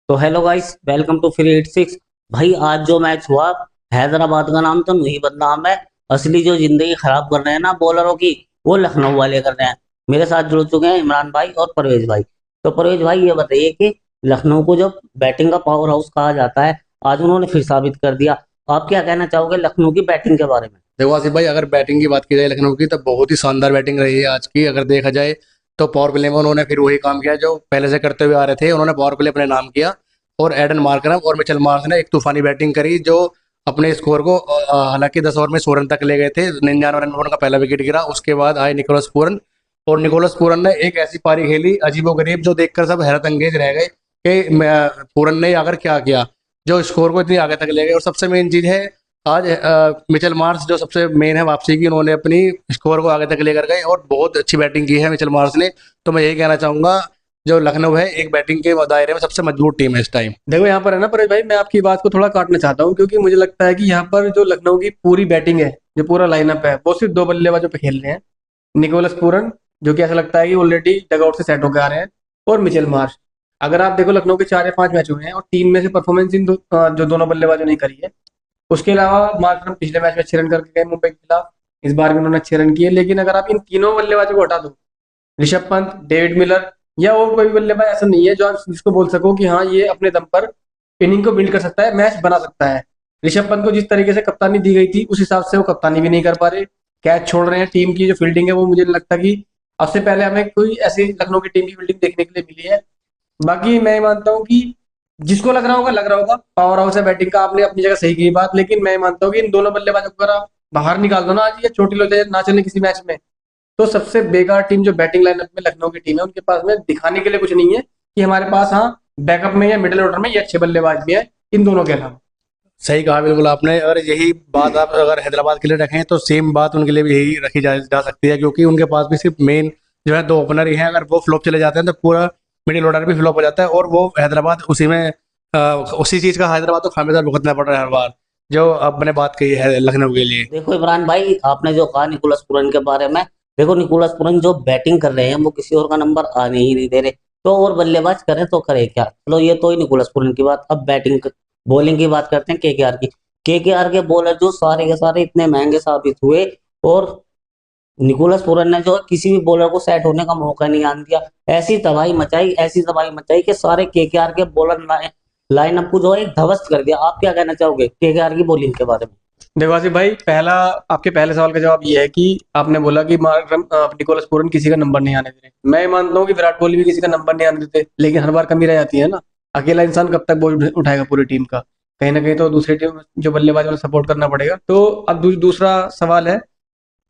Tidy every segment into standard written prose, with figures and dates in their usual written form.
तो hello guys, welcome to free hit six. भाई आज जो मैच हुआ, हैदराबाद का नाम तो नहीं बदनाम है। असली जो जिंदगी खराब कर रहे हैं ना बॉलरों की, वो लखनऊ वाले कर रहे हैं। मेरे साथ जुड़ चुके हैं इमरान भाई और परवेज भाई। तो परवेज भाई ये बताइए कि लखनऊ को जो बैटिंग का पावर हाउस कहा जाता है, आज उन्होंने फिर साबित कर दिया। आप क्या कहना चाहोगे लखनऊ की बैटिंग के बारे में? देखो आसिफ भाई, अगर बैटिंग की बात की जाए लखनऊ की तो बहुत ही शानदार बैटिंग रही है आज की। अगर देखा जाए तो पावर प्ले में उन्होंने फिर वही काम किया जो पहले से करते हुए आ रहे थे। उन्होंने पावर प्ले अपने नाम किया और एडन मार्करम और मिचेल मार्श ने एक तूफानी बैटिंग करी जो अपने स्कोर को हालांकि 10 ओवर में 100 रन तक ले गए थे। 99 रन पर उनका पहला विकेट गिरा। उसके बाद आए निकोलस पूरन और निकोलस पूरन ने एक ऐसी पारी खेली अजीबोगरीब जो देखकर सब हैरत अंगेज रह गए कि पूरन ने आकर क्या किया, जो स्कोर को इतनी आगे तक ले गए। और सबसे मेन चीज़ है आज मिचेल मार्श जो सबसे मेन है वापसी की, उन्होंने अपनी स्कोर को आगे तक लेकर गए और बहुत अच्छी बैटिंग की है मिचेल मार्श ने। तो मैं यही कहना चाहूंगा, जो लखनऊ है एक बैटिंग के दायरे में सबसे मजबूत टीम है इस टाइम। देखो यहाँ पर है ना परेश भाई, मैं आपकी बात को थोड़ा काटना चाहता हूँ क्योंकि मुझे लगता है कि यहाँ पर जो लखनऊ की पूरी बैटिंग है, जो पूरा लाइनअप है, वो सिर्फ दो बल्लेबाजों पे खेल रहे हैं। निकोलस पूरन, जो कि ऐसा लगता है कि ऑलरेडी डगआउट से सेट होकर आ रहे हैं, और मिचेल मार्श। अगर आप देखो लखनऊ के 4 या 5 मैच हुए हैं और 3 में से परफॉर्मेंस जो दोनों बल्लेबाजों ने करी है। उसके अलावा मार्करम पिछले मैच में 6 रन करके गए मुंबई के खिलाफ। इस बार भी उन्होंने 6 रन किए, लेकिन अगर आप इन तीनों बल्लेबाजों को हटा दो, ऋषभ पंत, डेविड मिलर या और कोई भी बल्लेबाज ऐसा नहीं है जो आप जिसको बोल सको कि हाँ ये अपने दम पर इनिंग को बिल्ड कर सकता है, मैच बना सकता है। ऋषभ पंत को जिस तरीके से कप्तानी दी गई थी उस हिसाब से वो कप्तानी भी नहीं कर पा रहे, कैच छोड़ रहे हैं। टीम की जो फील्डिंग है वो मुझे नहीं लगता कि अब से पहले हमें कोई ऐसी लखनऊ की टीम की फील्डिंग देखने के लिए मिली है। बाकी मैं मानता हूँ कि जिसको लग रहा होगा पावर हाउस है बैटिंग का, आपने अपनी जगह सही की बात, लेकिन मैं मानता हूँ कि इन दोनों बल्लेबाजों को अगर आप बाहर निकाल दो ना आज, ये चोटिल हो जाए ना चले किसी मैच में, तो सबसे बेकार टीम जो बैटिंग लाइनअप में लखनऊ की टीम है, उनके पास में दिखाने के लिए कुछ नहीं है कि हमारे पास हाँ बैकअप में या मिडिल ऑर्डर में ये अच्छे बल्लेबाज भी है इन दोनों के अलावा। सही कहा बिल्कुल आपने। और यही बात आप अगर हैदराबाद के लिए रखें तो सेम बात उनके लिए भी यही रखी जा सकती है, क्योंकि उनके पास भी सिर्फ मेन जो है दो ओपनर ही हैं। अगर वो फ्लॉप चले जाते हैं तो पूरा मिडिल ऑर्डर भी फ्लॉप हो जाता है और वो हैदराबाद उसी में उसी चीज़ का हैदराबाद को खामियाजा भुगतना पड़ रहा है हर बार, जो आपने बात कही है लखनऊ के लिए। देखो इमरान भाई, आपने जो कहा निकोलस पूरन के बारे में, देखो निकोलस पूरन जो बैटिंग कर रहे हैं वो किसी और का नंबर आने ही नहीं दे रहे। तो और बल्लेबाज करें तो करे क्या? चलो ये तो ही निकोलस पूरन की बात। अब बैटिंग बॉलिंग की बात करते हैं केकेआर की। केकेआर के बॉलर जो सारे के सारे इतने महंगे साबित हुए, और निकोलस पूरन ने जो है किसी भी बॉलर को सेट होने का मौका नहीं आने दिया। ऐसी तबाही मचाई कि सारे केकेआर के बॉलर लाइनअप को जो है ध्वस्त कर दिया। आप क्या कहना चाहोगे केकेआर की बॉलिंग के बारे में? देखो आसिफ भाई, पहला आपके पहले सवाल का जवाब ये है कि आपने बोला कि निकोलस पूरन किसी का नंबर नहीं आने दे रहे। मैं मानता हूँ कि विराट कोहली भी किसी का नंबर नहीं आने देते, लेकिन हर बार कमी रह जाती है ना। अकेला इंसान कब तक बोझ उठाएगा पूरी टीम का? कहीं ना कहीं तो दूसरी टीम जो बल्लेबाज वाला सपोर्ट करना पड़ेगा। तो अब दूसरा सवाल है,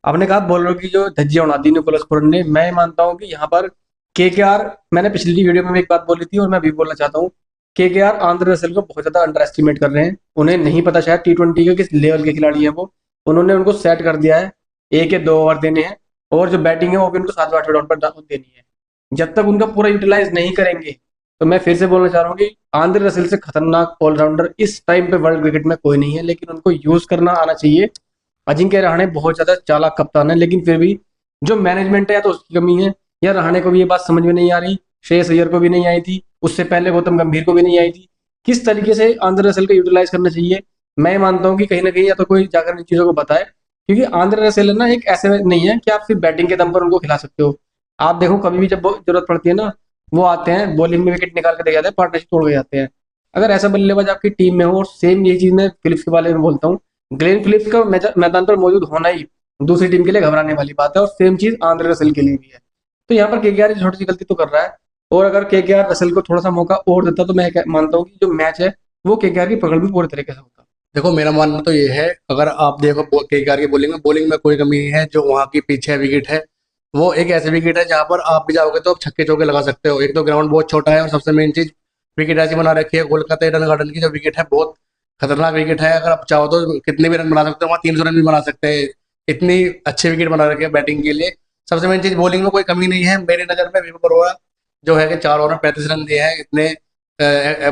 आपने कहा बॉलरों की जो धज्जियां उड़ा दी निकोलस पूरन ने। मैं मानता हूँ कि यहाँ पर केकेआर, मैंने पिछली वीडियो में भी एक बात बोली थी और मैं अभी बोलना चाहता हूँ, केकेआर आंद्रे रसेल को बहुत ज्यादा अंडर एस्टिमेट कर रहे हैं। उन्हें नहीं पता शायद T20 के किस लेवल के खिलाड़ी हैं वो। उन्होंने उनको सेट कर दिया है, 1 या 2 ओवर देने हैं और जो बैटिंग है वो भी उनको 7वें 8वें डाउन पर देनी है। जब तक उनका पूरा यूटिलाइज नहीं करेंगे, तो मैं फिर से बोलना चाह रहा हूँ कि आंद्रे रसेल से खतरनाक ऑलराउंडर इस टाइम पे वर्ल्ड क्रिकेट में कोई नहीं है, लेकिन उनको यूज करना आना चाहिए। अजिंक्य रहाणे बहुत ज्यादा चालाक कप्तान है, लेकिन फिर भी जो मैनेजमेंट है या तो उसकी कमी है या रहाणे को भी ये बात समझ में नहीं आ रही। श्रेयस अय्यर को भी नहीं आई थी, उससे पहले गौतम गंभीर को भी नहीं आई थी किस तरीके से आंद्रे रसेल को यूटिलाइज करना चाहिए। मैं मानता हूँ कि कहीं ना कहीं या तो कोई जाकर इन चीजों को बताए, क्योंकि आंद्रे रसेल है ना एक ऐसे नहीं है कि आप सिर्फ बैटिंग के दम पर उनको खिला सकते हो। आप देखो कभी भी जब जरूरत पड़ती है ना, वो आते हैं बॉलिंग में विकेट निकाल के दे जाते हैं, पार्टनरशिप तोड़ के जाते हैं। अगर ऐसा बल्लेबाज आपकी टीम में हो, और सेम यही चीज मैं फिलिप्स के बारे में बोलता हूँ, ग्लेन फिलिप्स का मैदान पर मौजूद होना ही दूसरी टीम के लिए घबराने वाली बात है, और सेम चीज आंद्रे रसेल के लिए भी है। तो यहाँ पर केकेआर छोटी सी गलती तो कर रहा है, और अगर केकेआर रसेल को थोड़ा सा मौका और देता तो मैं मानता हूँ कि जो मैच है वो केकेआर की पकड़ में पूरे तरीके से होता। देखो मेरा मानना तो ये है, अगर आप देखो केकेआर की बॉलिंग में कोई कमी नहीं है। जो वहाँ की पीछे विकेट है वो एक ऐसे विकेट है जहाँ पर आप भी जाओगे तो आप छक्के चौके लगा सकते हो। एक तो ग्राउंड बहुत छोटा है और सबसे मेन चीज विकेट ऐसी बना रखी है। कोलकाता ईडन गार्डन की जो विकेट है बहुत खतरनाक विकेट है। अगर आप चाहो तो कितने भी रन बना सकते हो, वहाँ 300 रन भी बना सकते हैं। इतनी अच्छी विकेट बना रखी है बैटिंग के लिए। सबसे मेन चीज बॉलिंग में कोई कमी नहीं है मेरी नज़र में। विवेक ओबरॉय जो है कि 4 ओवर में 35 रन दिए हैं, इतने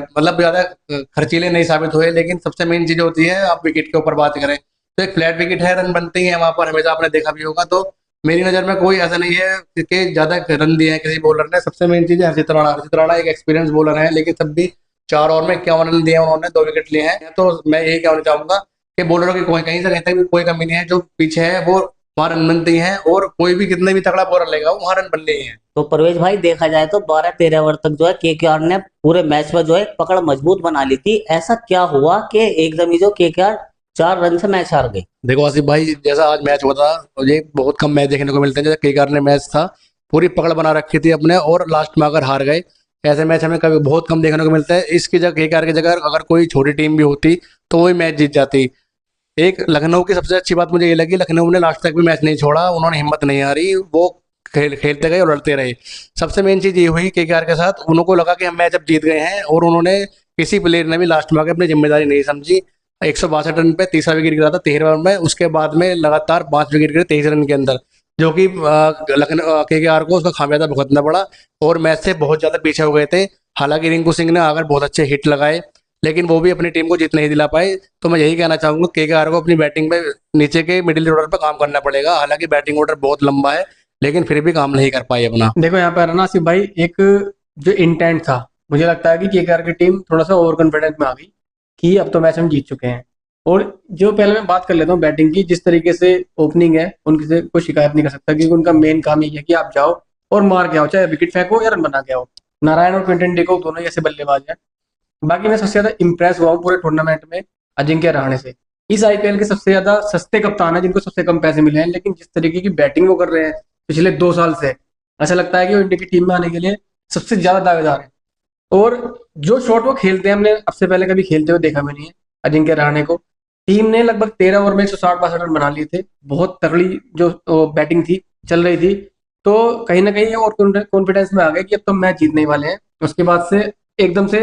मतलब ज्यादा खर्चीले नहीं साबित हुए। लेकिन सबसे मेन चीज होती है, आप विकेट के ऊपर बात करें तो एक फ्लैट विकेट है, रन बनते ही हैं वहां पर, हमेशा आपने देखा भी होगा। तो मेरी नज़र में कोई ऐसा नहीं है कि ज्यादा रन दिए हैं किसी बॉलर ने। सबसे मेन चीज है हर्षित राणा। हर्षित राणा एक एक्सपीरियंस बॉलर है, लेकिन तब भी 4 ओवर में 51 रन दिए उन्होंने, 2 विकेट लिए हैं। तो मैं यही कहना चाहूंगा कि बॉलरों की कोई कहीं से कहीं तक भी कोई कमी नहीं है, जो पीछे है वो वहाँ रन बनती हैं, और कोई भी कितने भी तगड़ा बॉलर लेगा वो वहाँ रन बन रही है। तो परवेज भाई देखा जाए तो 12-13 ओवर तक जो है केकेआर ने पूरे मैच में जो है पकड़ मजबूत बना ली थी। ऐसा क्या हुआ कि एकदम ही जो केकेआर 4 रन से मैच हार गई? देखो आसिफ भाई, जैसा आज मैच हुआ था, ये बहुत कम मैच देखने को मिलते हैं। जैसे केकेआर ने मैच था, पूरी पकड़ बना रखी थी अपने, और लास्ट में अगर हार गए, ऐसे मैच हमें कभी बहुत कम देखने को मिलता है। इसकी जगह केकेआर की जगह अगर कोई छोटी टीम भी होती तो वही मैच जीत जाती। एक लखनऊ की सबसे अच्छी बात मुझे ये लगी, लखनऊ ने लास्ट तक भी मैच नहीं छोड़ा, उन्होंने हिम्मत नहीं हारी, वो खेलते गए और लड़ते रहे। सबसे मेन चीज़ ये हुई केकेआर के साथ, उनको लगा कि हम मैच अब जीत गए हैं, और उन्होंने किसी प्लेयर ने भी लास्ट में आके अपनी जिम्मेदारी नहीं समझी। 162 रन पे तीसरा विकेट गिरा था 13 ओवर में, उसके बाद में लगातार 5 विकेट गिरे 23 रन के अंदर, जो कि लखनऊ केकेआर को उसका खामियाजा भुगतना पड़ा, और मैच से बहुत ज़्यादा पीछे हो गए थे। हालांकि रिंकू सिंह ने आकर बहुत अच्छे हिट लगाए, लेकिन वो भी अपनी टीम को जीत नहीं दिला पाए। तो मैं यही कहना चाहूंगा, केकेआर को अपनी बैटिंग में नीचे के मिडिल ऑर्डर पर काम करना पड़ेगा। हालांकि बैटिंग ऑर्डर बहुत लंबा है, लेकिन फिर भी काम नहीं कर पाई अपना। देखो यहाँ पर है ना आसिफ भाई, एक जो इंटेंट था, मुझे लगता है कि केकेआर की टीम थोड़ा सा ओवर कॉन्फिडेंस में आ गई कि अब तो मैच हम जीत चुके हैं। और जो पहले मैं बात कर लेता हूँ बैटिंग की, जिस तरीके से ओपनिंग है उनकी से कोई शिकायत नहीं कर सकता, क्योंकि उनका मेन काम ये है कि आप जाओ और मार के आओ, चाहे विकेट फेंको या रन बना के आओ। नारायण और क्विंटन डे वोक दोनों ही ऐसे बल्लेबाज हैं। बाकी मैं सबसे ज्यादा इंप्रेस हुआ हूँ पूरे टूर्नामेंट में अजिंक्य रहाणे से। इस आईपीएल के सबसे ज्यादा सस्ते कप्तान है, जिनको सबसे कम पैसे मिले हैं, लेकिन जिस तरीके की बैटिंग वो कर रहे हैं पिछले 2 साल से, ऐसा लगता है कि वो इंडिया की टीम में आने के लिए सबसे ज्यादा दावेदार है। और जो शॉट वो खेलते हैं, हमने अब से पहले कभी खेलते हुए देखा भी नहीं है अजिंक्य रहाणे को। टीम ने लगभग 13 ओवर में 160-62 रन बना लिए थे। बहुत तगड़ी जो बैटिंग थी चल रही थी। तो कहीं ना कहीं और कॉन्फिडेंस में आ गए कि अब तो मैच जीतने वाले हैं। उसके बाद से एकदम से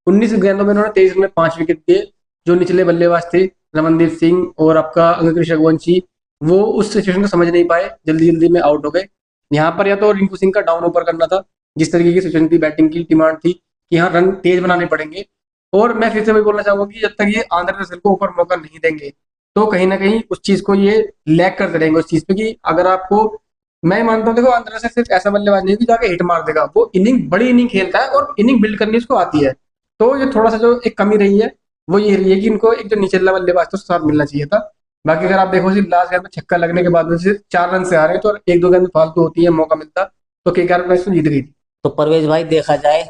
19 गेंदों में उन्होंने 23 में 5 विकेट दिए। जो निचले बल्लेबाज थे रमनदीप सिंह और आपका अंकित रघुवंशी, वो उस सिचुएशन को समझ नहीं पाए, जल्दी जल्दी में आउट हो गए। यहाँ पर या तो रिंकू सिंह का डाउन ऊपर करना था, जिस तरीके की सिचुएशन थी, बैटिंग की डिमांड थी कि यहाँ रन तेज बनाने पड़ेंगे। और मैं फिर से वही बोलना चाहूंगा कि जब तक ये आंध्र प्रदेश को ऊपर मौका नहीं देंगे, तो कहीं ना कहीं उस चीज को ये लैग करते रहेंगे उस चीज पे कि अगर आपको, मैं मानता हूँ देखो आंध्र प्रदेश सिर्फ ऐसा बल्लेबाज नहीं है कि जाके हिट मार देगा, वो इनिंग बड़ी इनिंग खेलता है और इनिंग बिल्ड करनी उसको आती है। तो ये थोड़ा सा जो एक कमी रही है वो ये रही है कि इनको एक जो निचला बल्लेबाज था उसके साथ मिलना चाहिए था। बाकी अगर आप देखो सिर्फ लास्ट गेंद में छक्का लगने के बाद में सिर्फ 4 रन से आ रहे हैं, तो 1-2 गेंद फालतू होती है, मौका मिलता तो केकेआर मैच तो जीत गई थी। तो परवेज भाई देखा जाए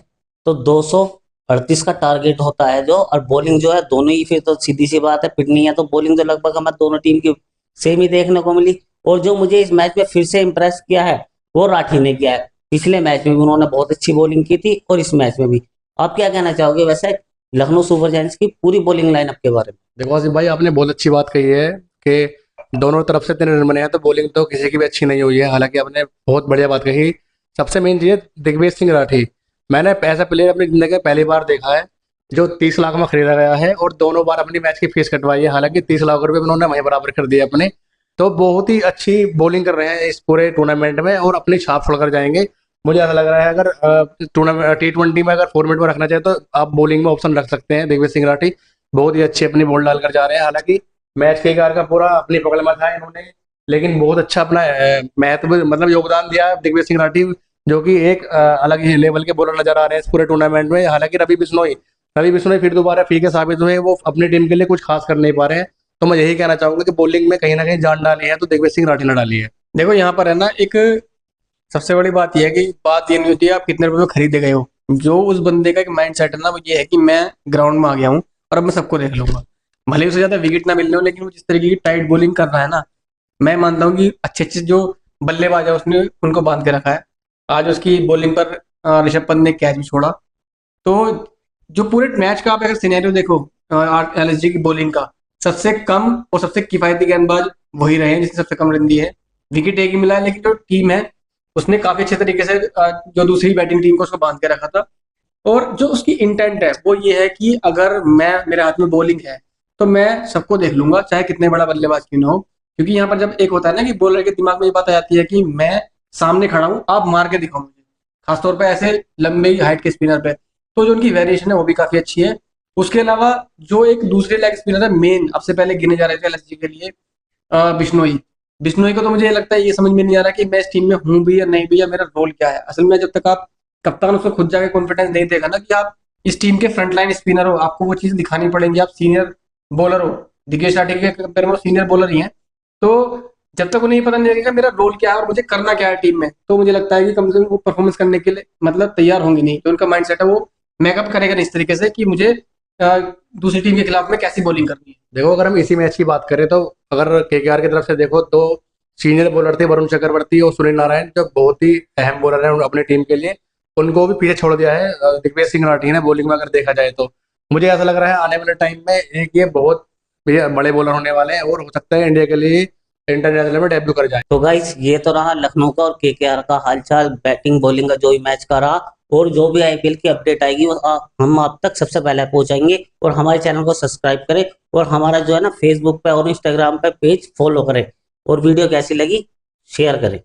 तो 238 का टारगेट होता है जो, और बॉलिंग जो है दोनों ही, फिर तो सीधी सी बात है पिटनी है, तो बॉलिंग तो लगभग हमें दोनों टीम की सेम ही देखने को मिली। और जो मुझे इस मैच में फिर से इम्प्रेस किया है वो राठी ने किया है। पिछले मैच में भी उन्होंने बहुत अच्छी बॉलिंग की थी और इस मैच में भी। आप क्या कहना चाहोगे वैसे लखनऊ सुपर जायंट्स की पूरी बॉलिंग लाइनअप के बारे में? देखो आसिफ भाई, आपने बहुत अच्छी बात कही है कि दोनों तरफ से 3 रन बने हैं, तो बॉलिंग तो किसी की भी अच्छी नहीं हुई है। हालांकि आपने बहुत बढ़िया बात कही। सबसे मेन चीज़ है दिग्विजय सिंह राठी। मैंने ऐसा प्लेयर अपनी जिंदगी में पहली बार देखा है जो 30 लाख में खरीदा गया है, और दोनों बार अपनी मैच की फीस कटवाई है। हालांकि 30 लाख रुपए उन्होंने वहीं बराबर कर दिए अपने। तो बहुत ही अच्छी बॉलिंग कर रहे हैं इस पूरे टूर्नामेंट में, और अपनी छाप छोड़कर जाएंगे। मुझे ऐसा लग रहा है अगर टूर्नामेंट T20 में अगर फॉर्मेट में रखना चाहे तो आप बॉलिंग में ऑप्शन रख सकते हैं। दिग्विजय सिंह राठी बहुत ही अच्छी अपनी बॉल डालकर जा रहे हैं। हालांकि मैच के कार का पूरा अपनी पकड़ में था इन्होंने, लेकिन बहुत अच्छा अपना महत्व मतलब योगदान दिया दिग्विजय सिंह राठी, जो कि एक अलग ही लेवल के बॉलर नजर आ रहे हैं इस पूरे टूर्नामेंट में। हालांकि रवि बिश्नोई फिर दोबारा फीके साबित हुए, वो अपनी टीम के लिए कुछ खास कर नहीं पा रहे हैं। तो मैं यही कहना चाहूंगा कि बॉलिंग में कहीं ना कहीं जान डाली है तो दिग्विजय सिंह राठी ने डाली है। देखो यहाँ पर है ना, एक सबसे बड़ी बात यह है कि बात ये नहीं होती है आप कितने रुपए में खरीदे गए हो। जो उस बंदे का एक माइंड सेट है ना, वो ये है कि मैं ग्राउंड में आ गया हूँ और अब मैं सबको देख लूंगा। भले ही उसे ज्यादा विकेट ना मिलने हो, लेकिन वो जिस तरीके की टाइट बॉलिंग कर रहा है ना, मैं मानता हूँ कि अच्छे अच्छे जो बल्लेबाज है उसने उनको बांध के रखा है। आज उसकी बॉलिंग पर ऋषभ पंत ने कैच भी छोड़ा। तो जो पूरे मैच का आप अगर सिनेरियो देखो, एलएसजी की बॉलिंग का सबसे कम और सबसे किफायती गेंदबाज वही रहे हैं जिसने सबसे कम रन दिए हैं। विकेट एक ही मिला है, लेकिन जो टीम है उसने काफी अच्छे तरीके से जो दूसरी बैटिंग टीम को उसको बांध के रखा था। और जो उसकी इंटेंट है वो ये है कि अगर मैं, मेरे हाथ में बॉलिंग है, तो मैं सबको देख लूंगा, चाहे कितने बड़ा बल्लेबाज क्यों ना हो। क्योंकि यहाँ पर जब एक होता है ना कि बॉलर के दिमाग में ये बात आ जाती है कि मैं सामने खड़ा हूँ, आप मार के दिखाओ मुझे, खासतौर पे ऐसे लंबे हाइट के स्पिनर पे। तो जो उनकी वेरिएशन है वो भी काफी अच्छी है। उसके अलावा जो एक दूसरे लेग स्पिनर है मेन, अब से पहले गिने जा रहे थे एलएसजी के लिए, बिश्नोई। बिश्नोई को तो मुझे ये लगता है, ये समझ में नहीं आ रहा कि मैं इस टीम में हूँ भी या नहीं भी, या मेरा रोल क्या है असल में। जब तक आप कप्तान उसको खुद जाके कॉन्फिडेंस नहीं देगा ना कि आप इस टीम के फ्रंटलाइन स्पिनर हो, आपको वो चीज़ दिखानी पड़ेंगी। आप सीनियर बॉलर हो, दिनेश राठी के कंपेयर में सीनियर बॉलर ही हैं, तो जब तक उन्हें ये पता नहीं लगेगा मेरा रोल क्या है और मुझे करना क्या है टीम में, तो मुझे लगता है कि कम से कम वो परफॉर्मेंस करने के लिए मतलब तैयार होंगे नहीं। तो उनका माइंडसेट है वो मेकअप करेगा नहीं इस तरीके से कि मुझे दूसरी टीम के खिलाफ में कैसी बॉलिंग करनी है। देखो अगर हम इसी मैच की बात करें तो अगर केकेआर की तरफ से देखो तो सीनियर बॉलर थे वरुण चक्रवर्ती और सुनील नारायण, जो बहुत ही अहम बॉलर हैं अपने टीम के लिए, उनको भी पीछे छोड़ दिया है दिग्विजय सिंह राठी ने बॉलिंग में अगर देखा जाए तो। मुझे ऐसा लग रहा है आने वाले टाइम में एक ये बहुत ये बड़े बॉलर होने वाले हैं और हो सकता है इंडिया के लिए इंटरनेशनल में डेब्यू कर जाए। तो गाइस ये तो रहा लखनऊ का और केकेआर का हालचाल, बैटिंग बॉलिंग का जो भी मैच का रहा, और जो भी आईपीएल की अपडेट आएगी वो हम आप तक सबसे पहले पहुंचाएंगे। और हमारे चैनल को सब्सक्राइब करें और हमारा जो है ना फेसबुक पे और इंस्टाग्राम पे पेज फॉलो करें, और वीडियो कैसी लगी शेयर करें।